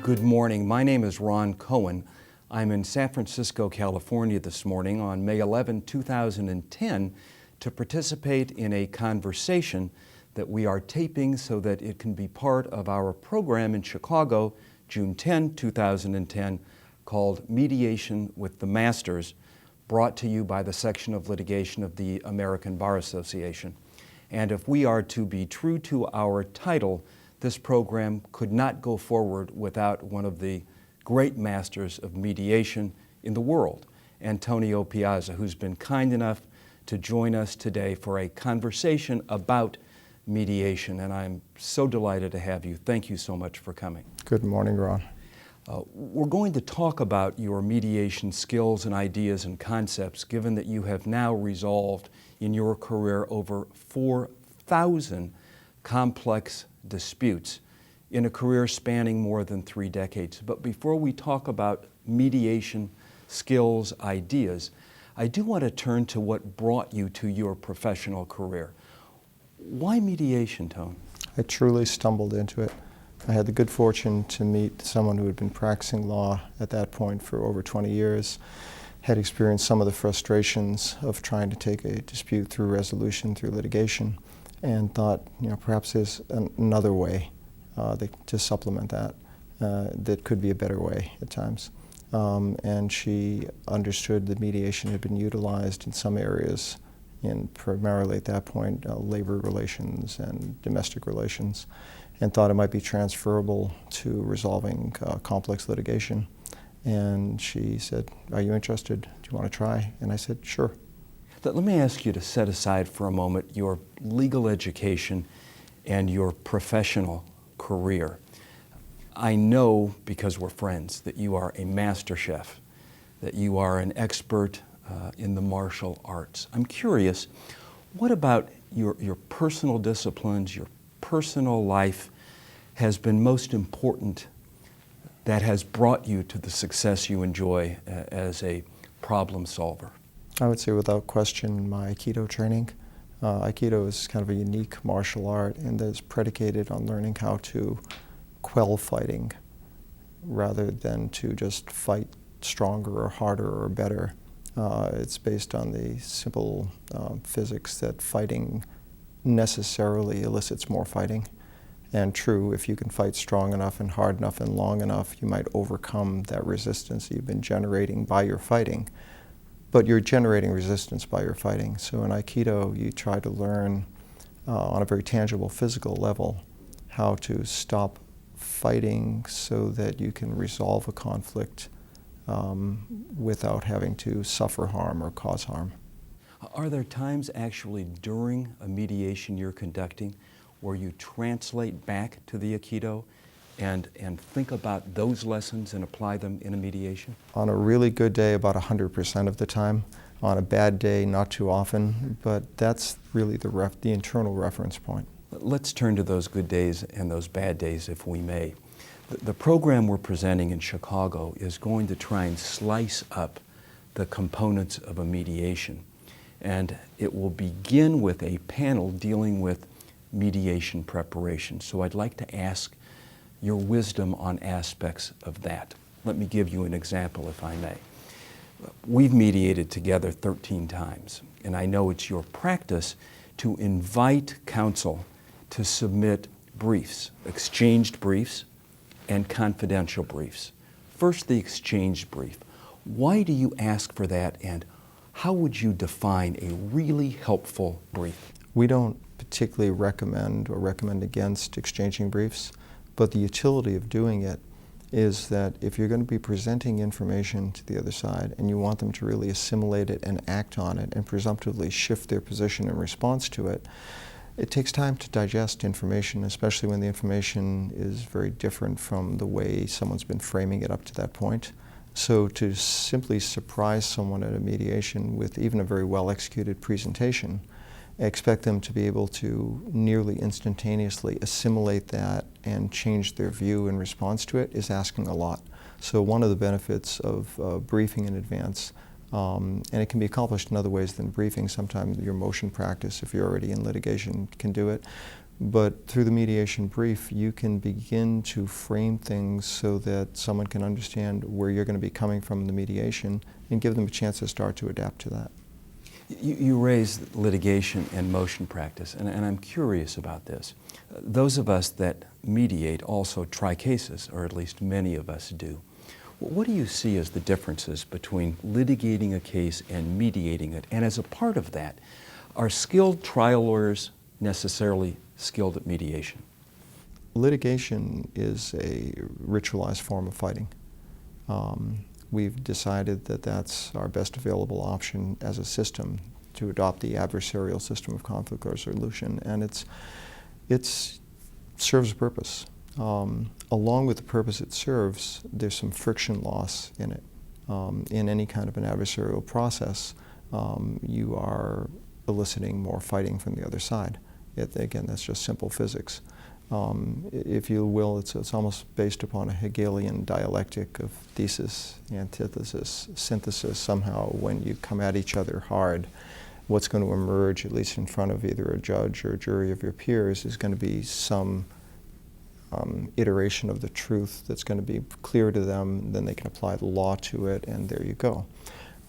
Good morning. My name is Ron Cohen. I'm in San Francisco, California this morning on May 11, 2010 to participate in a conversation that we are taping so that it can be part of our program in Chicago, June 10, 2010, called Mediation with the Masters, brought to you by the Section of Litigation of the American Bar Association. And if we are to be true to our title, this program could not go forward without one of the great masters of mediation in the world, Antonio Piazza, who's been kind enough to join us today for a conversation about mediation. And I'm so delighted to have you. Thank you so much for coming. Good morning, Ron. We're going to talk about your mediation skills and ideas and concepts, given that you have now resolved in your career over 4,000 complex disputes in a career spanning more than 3 decades. But before we talk about mediation skills, ideas, I do want to turn to what brought you to your professional career. Why mediation, Tone? I truly stumbled into it. I had the good fortune to meet someone who had been practicing law at that point for over 20 years, had experienced some of the frustrations of trying to take a dispute through resolution, through litigation, and thought, perhaps there's another way to supplement that that could be a better way at times. And she understood that mediation had been utilized in some areas, in primarily at that point labor relations and domestic relations, and thought it might be transferable to resolving complex litigation. And she said, "Are you interested? Do you want to try?" And I said, "Sure." Let me ask you to set aside for a moment your legal education and your professional career. I know, because we're friends, that you are a master chef, that you are an expert in the martial arts. I'm curious, what about your personal disciplines, your personal life has been most important that has brought you to the success you enjoy as a problem solver? I would say without question my Aikido training. Aikido is kind of a unique martial art and is predicated on learning how to quell fighting rather than to just fight stronger or harder or better. It's based on the simple physics that fighting necessarily elicits more fighting. And true, if you can fight strong enough and hard enough and long enough, you might overcome that resistance you've been generating by your fighting. But you're generating resistance by your fighting. So in Aikido, you try to learn on a very tangible physical level how to stop fighting so that you can resolve a conflict without having to suffer harm or cause harm. Are there times actually during a mediation you're conducting where you translate back to the Aikido and think about those lessons and apply them in a mediation? On a really good day, about 100% of the time. On a bad day, not too often, but that's really the internal reference point. Let's turn to those good days and those bad days, if we may. The program we're presenting in Chicago is going to try and slice up the components of a mediation. And it will begin with a panel dealing with mediation preparation. So I'd like to ask your wisdom on aspects of that. Let me give you an example, if I may. We've mediated together 13 times, and I know it's your practice to invite counsel to submit briefs, exchanged briefs and confidential briefs. First, the exchanged brief. Why do you ask for that, and how would you define a really helpful brief? We don't particularly recommend or recommend against exchanging briefs, but the utility of doing it is that if you're going to be presenting information to the other side and you want them to really assimilate it and act on it and presumptively shift their position in response to it, it takes time to digest information, especially when the information is very different from the way someone's been framing it up to that point. So to simply surprise someone at a mediation with even a very well-executed presentation, expect them to be able to nearly instantaneously assimilate that and change their view in response to it is asking a lot. So one of the benefits of briefing in advance And it can be accomplished in other ways than briefing. Sometimes your motion practice, if you're already in litigation, can do it. But through the mediation brief, you can begin to frame things so that someone can understand where you're going to be coming from in the mediation and give them a chance to start to adapt to that. You raised litigation and motion practice, and I'm curious about this. Those of us that mediate also try cases, or at least many of us do. What do you see as the differences between litigating a case and mediating it? And as a part of that, are skilled trial lawyers necessarily skilled at mediation? Litigation is a ritualized form of fighting. We've decided that that's our best available option as a system to adopt the adversarial system of conflict resolution, and it serves a purpose. Along with the purpose it serves, there's some friction loss in it. In any kind of an adversarial process, you are eliciting more fighting from the other side. Again, that's just simple physics. If you will, it's almost based upon a Hegelian dialectic of thesis, antithesis, synthesis. Somehow, when you come at each other hard, what's going to emerge, at least in front of either a judge or a jury of your peers, is going to be some iteration of the truth that's going to be clear to them. Then they can apply the law to it, and there you go.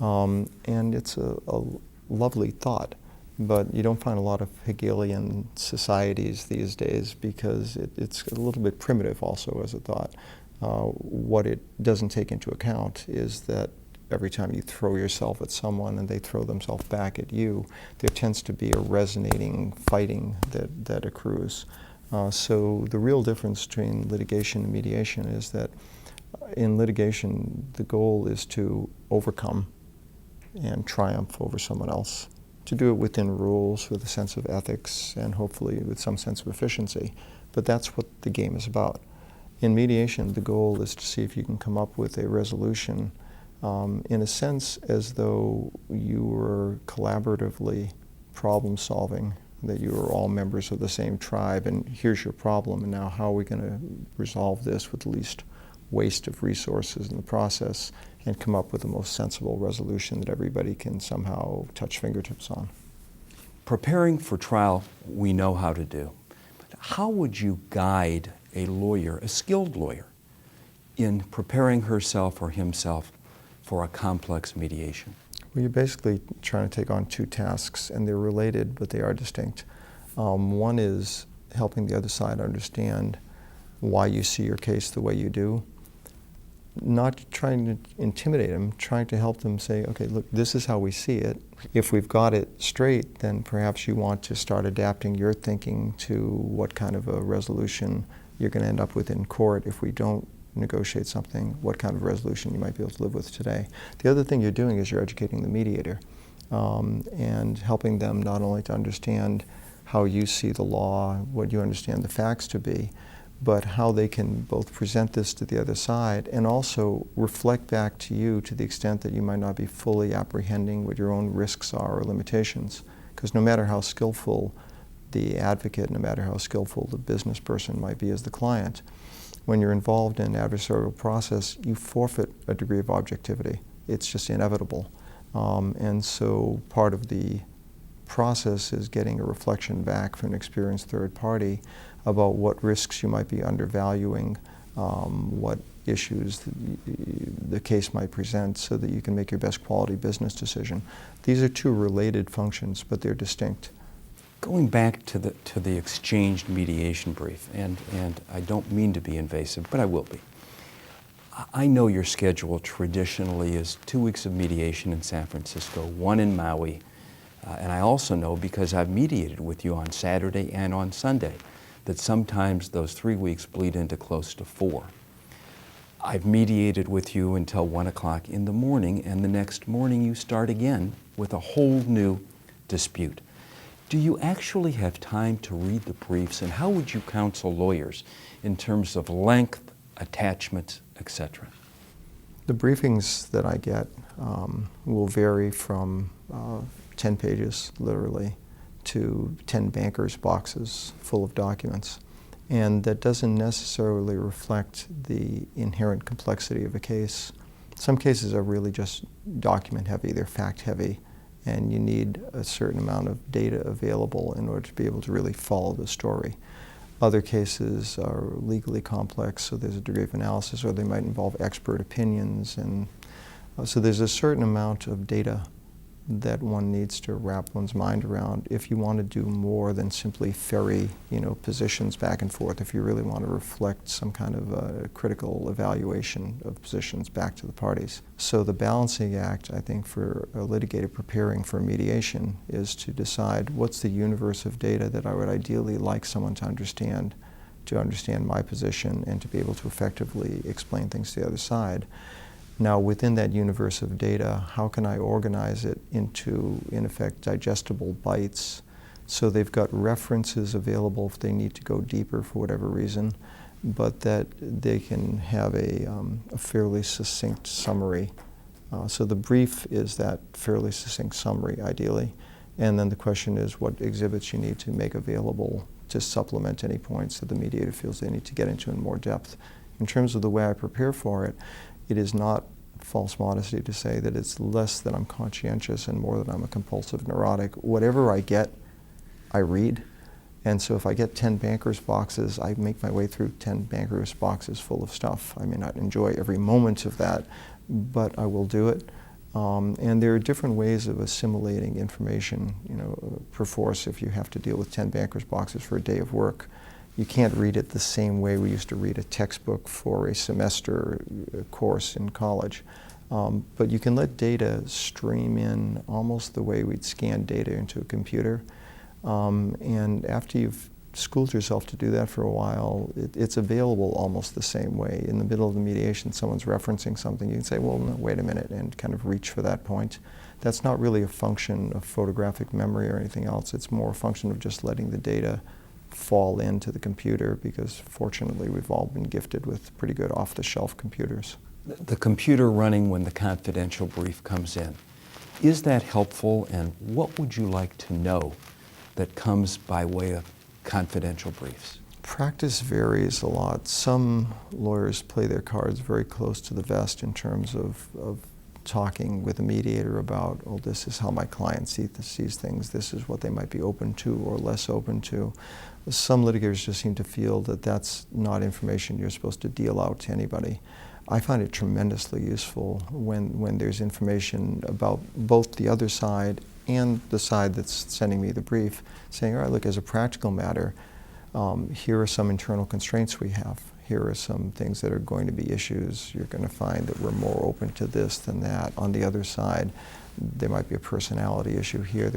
And it's a lovely thought. But you don't find a lot of Hegelian societies these days because it's a little bit primitive also as a thought. What it doesn't take into account is that every time you throw yourself at someone and they throw themselves back at you, there tends to be a resonating fighting that accrues. So the real difference between litigation and mediation is that in litigation, the goal is to overcome and triumph over someone else, to do it within rules with a sense of ethics and hopefully with some sense of efficiency. But that's what the game is about. In mediation, the goal is to see if you can come up with a resolution in a sense as though you were collaboratively problem solving, that you are all members of the same tribe, and here's your problem, and now how are we going to resolve this with the least waste of resources in the process and come up with the most sensible resolution that everybody can somehow touch fingertips on. Preparing for trial, we know how to do. But how would you guide a lawyer, a skilled lawyer, in preparing herself or himself for a complex mediation? Well, you're basically trying to take on two tasks, and they're related, but they are distinct. One is helping the other side understand why you see your case the way you do. Not trying to intimidate them, trying to help them say, okay, look, this is how we see it. If we've got it straight, then perhaps you want to start adapting your thinking to what kind of a resolution you're going to end up with in court if we don't negotiate something, what kind of resolution you might be able to live with today. The other thing you're doing is you're educating the mediator and helping them not only to understand how you see the law, what you understand the facts to be, but how they can both present this to the other side and also reflect back to you to the extent that you might not be fully apprehending what your own risks are or limitations. Because no matter how skillful the advocate, no matter how skillful the business person might be as the client, when you're involved in an adversarial process, you forfeit a degree of objectivity. It's just inevitable. And so part of the process is getting a reflection back from an experienced third party about what risks you might be undervaluing, what issues the case might present so that you can make your best quality business decision. These are two related functions, but they're distinct. Going back to the exchanged mediation brief, and I don't mean to be invasive, but I will be. I know your schedule traditionally is 2 weeks of mediation in San Francisco, 1 in Maui, and I also know, because I've mediated with you on Saturday and on Sunday, that sometimes those 3 weeks bleed into close to 4. I've mediated with you until 1 o'clock in the morning, and the next morning you start again with a whole new dispute. Do you actually have time to read the briefs, and how would you counsel lawyers in terms of length, attachments, etc.? The briefings that I get will vary from 10 pages, literally, to 10 bankers' boxes full of documents. And that doesn't necessarily reflect the inherent complexity of a case. Some cases are really just document heavy, they're fact heavy, and you need a certain amount of data available in order to be able to really follow the story. Other cases are legally complex, so there's a degree of analysis, or they might involve expert opinions, and so there's a certain amount of data that one needs to wrap one's mind around if you want to do more than simply ferry, positions back and forth, if you really want to reflect some kind of a critical evaluation of positions back to the parties. So the balancing act, I think, for a litigator preparing for mediation is to decide what's the universe of data that I would ideally like someone to understand my position and to be able to effectively explain things to the other side. Now, within that universe of data, how can I organize it into, in effect, digestible bites so they've got references available if they need to go deeper for whatever reason, but that they can have a fairly succinct summary. So the brief is that fairly succinct summary, ideally, and then the question is what exhibits you need to make available to supplement any points that the mediator feels they need to get into in more depth. In terms of the way I prepare for it, it is not false modesty to say that it's less that I'm conscientious and more that I'm a compulsive neurotic. Whatever I get, I read. And so if I get 10 bankers boxes, I make my way through 10 bankers boxes full of stuff. I may not enjoy every moment of that, but I will do it. And there are different ways of assimilating information, perforce if you have to deal with 10 bankers boxes for a day of work. You can't read it the same way we used to read a textbook for a semester course in college. But you can let data stream in almost the way we'd scan data into a computer. And after you've schooled yourself to do that for a while, it's available almost the same way. In the middle of the mediation, someone's referencing something, you can say, well, no, wait a minute, and kind of reach for that point. That's not really a function of photographic memory or anything else. It's more a function of just letting the data fall into the computer, because fortunately we've all been gifted with pretty good off-the-shelf computers. The computer running when the confidential brief comes in, is that helpful, and what would you like to know that comes by way of confidential briefs? Practice varies a lot. Some lawyers play their cards very close to the vest in terms of talking with a mediator about, oh, this is how my client sees things, this is what they might be open to or less open to. Some litigators just seem to feel that that's not information you're supposed to deal out to anybody. I find it tremendously useful when there's information about both the other side and the side that's sending me the brief, saying, all right, look, as a practical matter, here are some internal constraints we have. Here are some things that are going to be issues. You're going to find that we're more open to this than that. On the other side, there might be a personality issue here.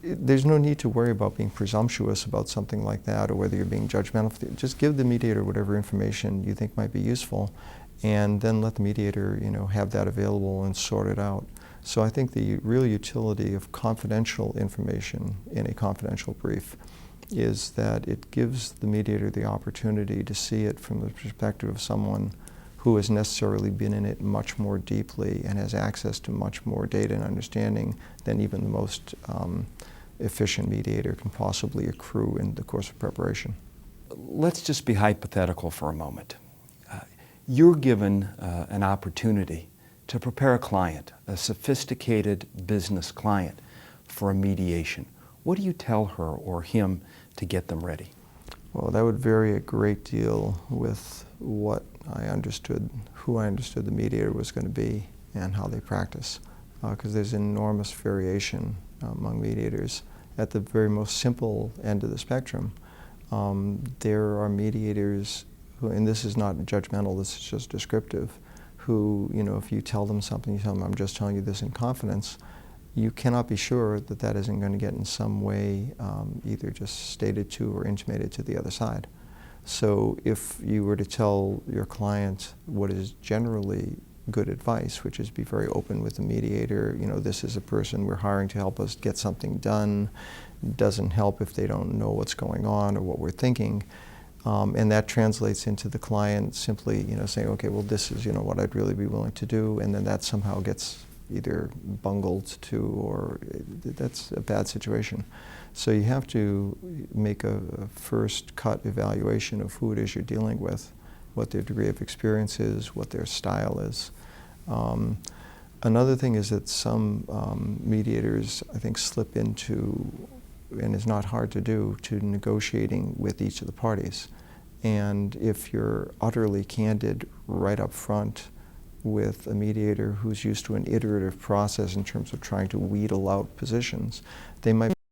There's no need to worry about being presumptuous about something like that, or whether you're being judgmental. Just give the mediator whatever information you think might be useful, and then let the mediator, have that available and sort it out. So I think the real utility of confidential information in a confidential brief is that it gives the mediator the opportunity to see it from the perspective of someone who has necessarily been in it much more deeply and has access to much more data and understanding than even the most efficient mediator can possibly accrue in the course of preparation. Let's just be hypothetical for a moment. You're given an opportunity to prepare a client, a sophisticated business client, for a mediation. What do you tell her or him to get them ready? Well, that would vary a great deal with what I understood, who I understood the mediator was going to be and how they practice, because there's enormous variation among mediators. At the very most simple end of the spectrum, there are mediators who, and this is not judgmental, this is just descriptive, who, if you tell them something, you tell them, I'm just telling you this in confidence, you cannot be sure that that isn't going to get in some way either just stated to or intimated to the other side. So if you were to tell your client what is generally good advice, which is be very open with the mediator, this is a person we're hiring to help us get something done, doesn't help if they don't know what's going on or what we're thinking, and that translates into the client simply, saying, okay, well, this is, what I'd really be willing to do, and then that somehow gets either bungled to, or that's a bad situation. So you have to make a first cut evaluation of who it is you're dealing with, what their degree of experience is, what their style is, Another thing is that some mediators, I think, slip into, and is not hard to do, to negotiating with each of the parties. And if you're utterly candid right up front with a mediator who's used to an iterative process in terms of trying to wheedle out positions, they might